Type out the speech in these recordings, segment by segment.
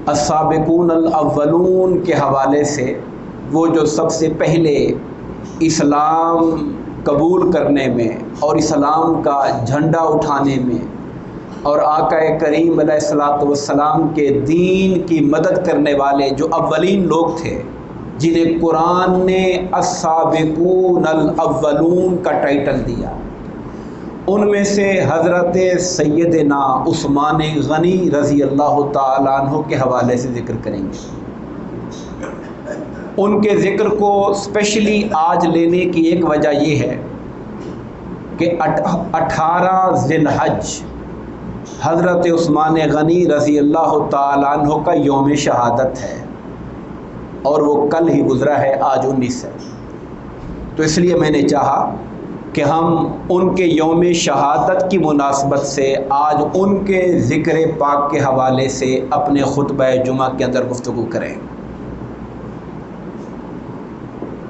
السابقون الاولون کے حوالے سے، وہ جو سب سے پہلے اسلام قبول کرنے میں اور اسلام کا جھنڈا اٹھانے میں اور آقا کریم علیہ الصلوۃ والسلام کے دین کی مدد کرنے والے جو اولین لوگ تھے، جنہیں قرآن نے السابقون الاولون کا ٹائٹل دیا، ان میں سے حضرت سیدنا عثمان غنی رضی اللہ تعالیٰ عنہ کے حوالے سے ذکر کریں گے۔ ان کے ذکر کو اسپیشلی آج لینے کی ایک وجہ یہ ہے کہ 18 ذی الحج حضرت عثمان غنی رضی اللہ تعالیٰ عنہ کا یوم شہادت ہے، اور وہ کل ہی گزرا ہے، آج 19 ہے۔ تو اس لیے میں نے چاہا کہ ہم ان کے یوم شہادت کی مناسبت سے آج ان کے ذکر پاک کے حوالے سے اپنے خطبہ جمعہ کے اندر گفتگو کریں۔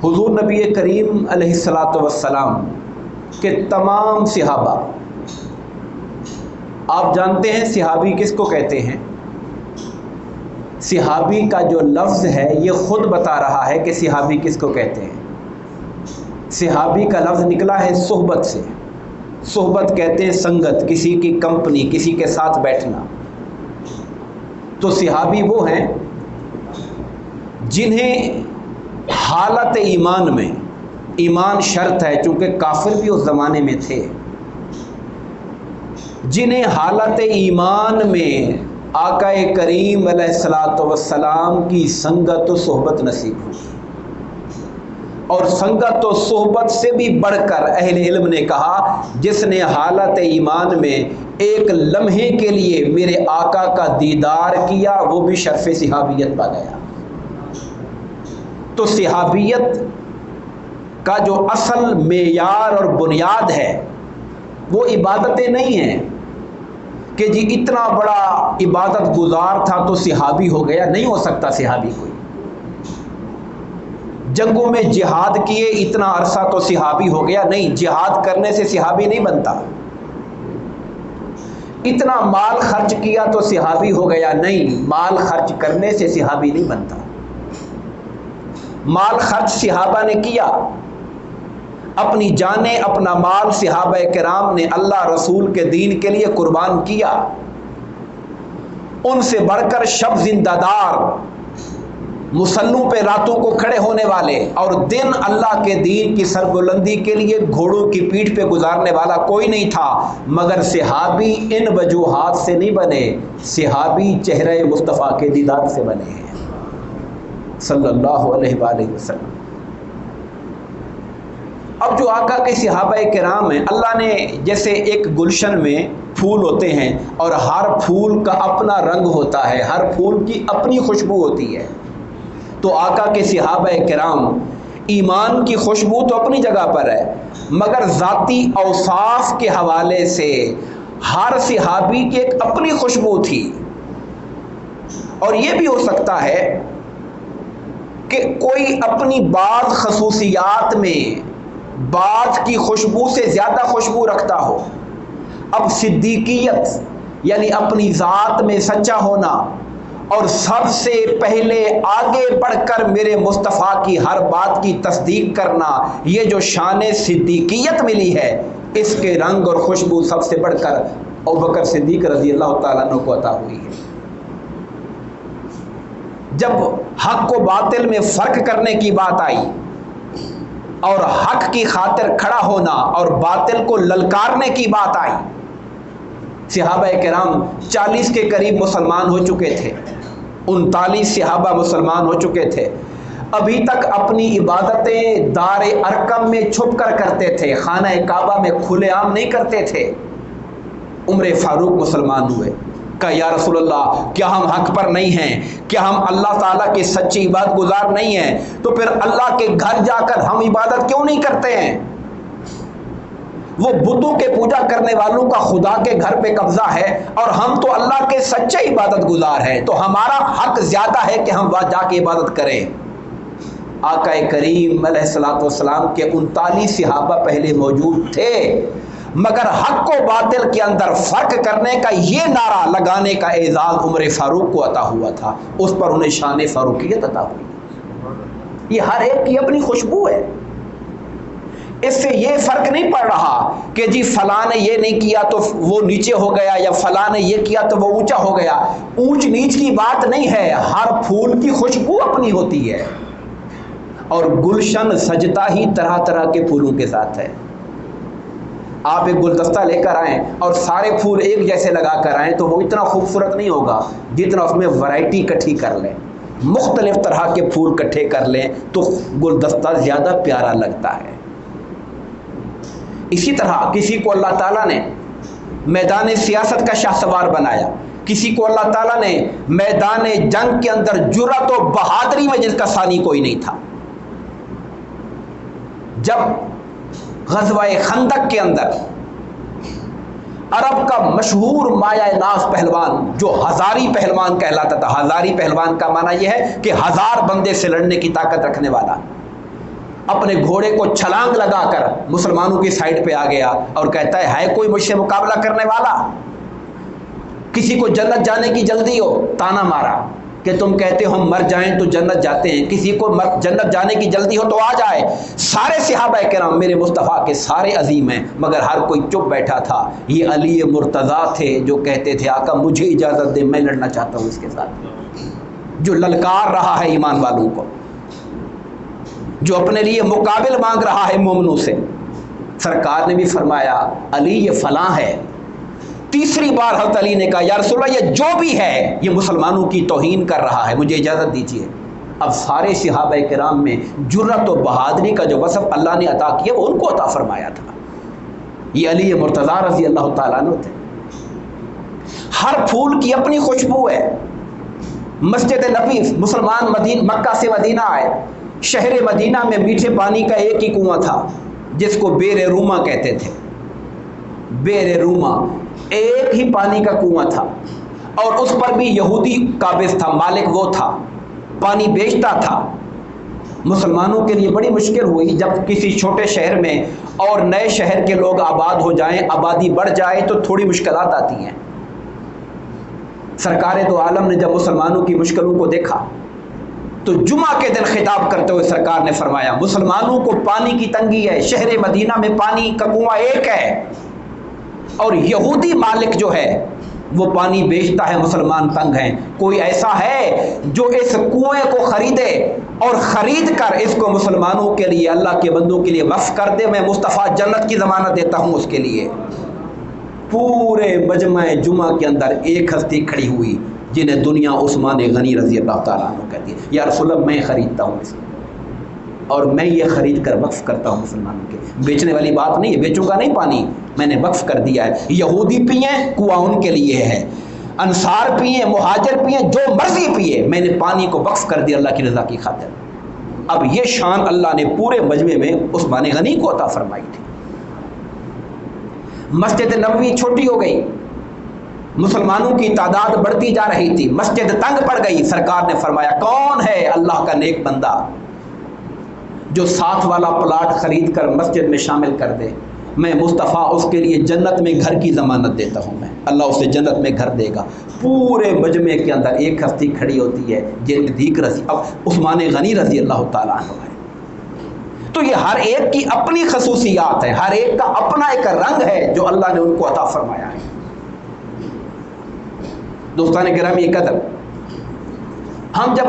حضور نبی کریم علیہ الصلوۃ والسلام کے تمام صحابہ، آپ جانتے ہیں صحابی کس کو کہتے ہیں؟ صحابی کا جو لفظ ہے یہ خود بتا رہا ہے کہ صحابی کس کو کہتے ہیں۔ صحابی کا لفظ نکلا ہے صحبت سے۔ صحبت کہتے ہیں سنگت، کسی کی کمپنی، کسی کے ساتھ بیٹھنا۔ تو صحابی وہ ہیں جنہیں حالت ایمان میں، ایمان شرط ہے چونکہ کافر بھی اس زمانے میں تھے، جنہیں حالت ایمان میں آقا کریم علیہ الصلوۃ والسلام کی سنگت و صحبت نصیب ہوئی۔ اور سنگت و صحبت سے بھی بڑھ کر اہل علم نے کہا، جس نے حالت ایمان میں ایک لمحے کے لیے میرے آقا کا دیدار کیا، وہ بھی شرف صحابیت پا گیا۔ تو صحابیت کا جو اصل معیار اور بنیاد ہے وہ عبادتیں نہیں ہیں کہ جی اتنا بڑا عبادت گزار تھا تو صحابی ہو گیا، نہیں ہو سکتا صحابی کوئی۔ جنگوں میں جہاد کیے اتنا عرصہ تو صحابی ہو گیا، نہیں، جہاد کرنے سے صحابی نہیں بنتا۔ اتنا مال خرچ کیا تو صحابی ہو گیا، نہیں، مال خرچ کرنے سے صحابی نہیں بنتا۔ مال خرچ صحابہ نے کیا، اپنی جانیں، اپنا مال صحابہ کرام نے اللہ رسول کے دین کے لیے قربان کیا۔ ان سے بڑھ کر شب زندہ دار، مسلوں پہ راتوں کو کھڑے ہونے والے، اور دن اللہ کے دین کی سربلندی کے لیے گھوڑوں کی پیٹھ پہ گزارنے والا کوئی نہیں تھا، مگر صحابی ان وجوہات سے نہیں بنے، صحابی چہرہ مصطفیٰ کے دیدار سے بنے ہیں صلی اللہ علیہ وآلہ وسلم۔ اب جو آقا کے صحابہ کرام ہیں، اللہ نے جیسے ایک گلشن میں پھول ہوتے ہیں اور ہر پھول کا اپنا رنگ ہوتا ہے، ہر پھول کی اپنی خوشبو ہوتی ہے، تو آقا کے صحابہ کرام ایمان کی خوشبو تو اپنی جگہ پر ہے، مگر ذاتی اوصاف کے حوالے سے ہر صحابی کی ایک اپنی خوشبو تھی۔ اور یہ بھی ہو سکتا ہے کہ کوئی اپنی بعض خصوصیات میں بعض کی خوشبو سے زیادہ خوشبو رکھتا ہو۔ اب صدیقیت یعنی اپنی ذات میں سچا ہونا اور سب سے پہلے آگے بڑھ کر میرے مصطفیٰ کی ہر بات کی تصدیق کرنا، یہ جو شان صدیقیت ملی ہے، اس کے رنگ اور خوشبو سب سے بڑھ کر ابوبکر صدیق رضی اللہ تعالیٰ عنہ کو عطا ہوئی ہے۔ جب حق کو باطل میں فرق کرنے کی بات آئی اور حق کی خاطر کھڑا ہونا اور باطل کو للکارنے کی بات آئی، صحابہ کرام 40 کے قریب مسلمان ہو چکے تھے، 39 صحابہ مسلمان ہو چکے تھے، ابھی تک اپنی عبادتیں دار ارقم میں چھپ کر کرتے تھے، خانہ کعبہ میں کھلے عام نہیں کرتے تھے۔ عمر فاروق مسلمان ہوئے، کہا یا رسول اللہ کیا ہم حق پر نہیں ہیں؟ کیا ہم اللہ تعالیٰ کے سچی عبادت گزار نہیں ہیں؟ تو پھر اللہ کے گھر جا کر ہم عبادت کیوں نہیں کرتے ہیں؟ وہ بتوں کے پوجا کرنے والوں کا خدا کے گھر پہ قبضہ ہے اور ہم تو اللہ کے سچے عبادت گزار ہیں، تو ہمارا حق زیادہ ہے کہ ہم وہاں جا کے عبادت کریں۔ آقا کریم علیہ الصلوۃ والسلام کے 39 صحابہ پہلے موجود تھے، مگر حق و باطل کے اندر فرق کرنے کا یہ نعرہ لگانے کا اعزاز عمر فاروق کو عطا ہوا تھا، اس پر انہیں شان فاروقیت عطا ہوئی۔ یہ ہر ایک کی اپنی خوشبو ہے۔ اس سے یہ فرق نہیں پڑ رہا کہ جی فلاں نے یہ نہیں کیا تو وہ نیچے ہو گیا، یا فلاں نے یہ کیا تو وہ اونچا ہو گیا۔ اونچ نیچ کی بات نہیں ہے، ہر پھول کی خوشبو اپنی ہوتی ہے، اور گلشن سجتا ہی طرح طرح کے پھولوں کے ساتھ ہے۔ آپ ایک گلدستہ لے کر آئیں اور سارے پھول ایک جیسے لگا کر آئیں تو وہ اتنا خوبصورت نہیں ہوگا جتنا اس میں ورائٹی اکٹھی کر لیں، مختلف طرح کے پھول اکٹھے کر لیں تو گلدستہ زیادہ پیارا لگتا ہے۔ اسی طرح کسی کو اللہ تعالیٰ نے میدان سیاست کا شاہ سوار بنایا، کسی کو اللہ تعالیٰ نے میدان جنگ کے اندر جرأت و بہادری میں جس کا ثانی کوئی نہیں تھا۔ جب غزوہ خندق کے اندر عرب کا مشہور مایہ ناز پہلوان جو ہزاری پہلوان کہلاتا تھا، ہزاری پہلوان کا معنی یہ ہے کہ 1000 بندے سے لڑنے کی طاقت رکھنے والا، اپنے گھوڑے کو چھلانگ لگا کر مسلمانوں کی سائڈ پہ آ گیا اور کہتا ہے کوئی مجھ سے مقابلہ کرنے والا؟ کسی کو جنت جانے کی جلدی ہو، تانا مارا کہ تم کہتے ہو ہم مر جائیں تو جنت جاتے ہیں، کسی کو جنت جانے کی جلدی ہو تو آ جائے۔ سارے صحابہ کرام میرے مصطفیٰ کے سارے عظیم ہیں، مگر ہر کوئی چپ بیٹھا تھا۔ یہ علی مرتضیٰ تھے جو کہتے تھے آقا مجھے اجازت دے، میں لڑنا چاہتا ہوں اس کے ساتھ، جو للکار رہا ہے ایمان والوں کو، جو اپنے لیے مقابل مانگ رہا ہے مومنوں سے۔ سرکار نے بھی فرمایا علی یہ فلاں ہے۔ تیسری بار حضرت علی نے کہا یا رسول اللہ یہ جو بھی ہے یہ مسلمانوں کی توہین کر رہا ہے، مجھے اجازت دیجیے۔ اب سارے صحابہ کرام میں جرأت و بہادری کا جو وصف اللہ نے عطا کیا وہ ان کو عطا فرمایا تھا۔ یہ علی مرتضیٰ رضی اللہ تعالیٰ عنہ تھے۔ ہر پھول کی اپنی خوشبو ہے۔ مسجد نبی مسلمان مکہ سے مدینہ آئے، شہر مدینہ میں میٹھے پانی کا ایک ہی کنواں تھا جس کو بیر روما کہتے تھے۔ بیر روما ایک ہی پانی کا کنواں تھا، اور اس پر بھی یہودی قابض تھا، مالک وہ تھا، پانی بیچتا تھا۔ مسلمانوں کے لیے بڑی مشکل ہوئی جب کسی چھوٹے شہر میں اور نئے شہر کے لوگ آباد ہو جائیں، آبادی بڑھ جائے تو تھوڑی مشکلات آتی ہیں۔ سرکار دو عالم نے جب مسلمانوں کی مشکلوں کو دیکھا تو جمعہ کے دن خطاب کرتے ہوئے سرکار نے فرمایا مسلمانوں کو پانی کی تنگی ہے، شہر مدینہ میں پانی کا کنواں ایک ہے، اور یہودی مالک جو ہے وہ پانی بیچتا ہے، مسلمان تنگ ہیں۔ کوئی ایسا ہے جو اس کنویں کو خریدے اور خرید کر اس کو مسلمانوں کے لیے، اللہ کے بندوں کے لیے وقف کر دے، میں مصطفیٰ جنت کی ضمانت دیتا ہوں اس کے لیے۔ پورے مجمع جمعہ کے اندر ایک ہستی کھڑی ہوئی جنہیں دنیا عثمان غنی رضی اللہ تعالیٰ عنہ کہتی ہے، یا رسول اللہ میں خریدتا ہوں اس کو، اور میں یہ خرید کر وقف کرتا ہوں مسلمانوں کے۔ بیچنے والی بات نہیں ہے، بیچوں گا نہیں پانی، میں نے وقف کر دیا ہے۔ یہودی پئیں کنواں ان کے لیے ہے، انصار پئیں، مہاجر پئیں، جو مرضی پیے، میں نے پانی کو وقف کر دیا اللہ کی رضا کی خاطر۔ اب یہ شان اللہ نے پورے مجمع میں عثمان غنی کو عطا فرمائی تھی۔ مسجد نبوی چھوٹی ہو گئی، مسلمانوں کی تعداد بڑھتی جا رہی تھی، مسجد تنگ پڑ گئی۔ سرکار نے فرمایا کون ہے اللہ کا نیک بندہ جو ساتھ والا پلاٹ خرید کر مسجد میں شامل کر دے، میں مصطفیٰ اس کے لیے جنت میں گھر کی ضمانت دیتا ہوں، میں اللہ اسے جنت میں گھر دے گا۔ پورے مجمع کے اندر ایک ہستی کھڑی ہوتی ہے جن دیکھ رضی، اب عثمان غنی رضی اللہ تعالیٰ عنہ ہے۔ تو یہ ہر ایک کی اپنی خصوصیات ہیں، ہر ایک کا اپنا ایک رنگ ہے جو اللہ نے ان کو عطا فرمایا ہے۔ دوستان گرامی قدر، ہم جب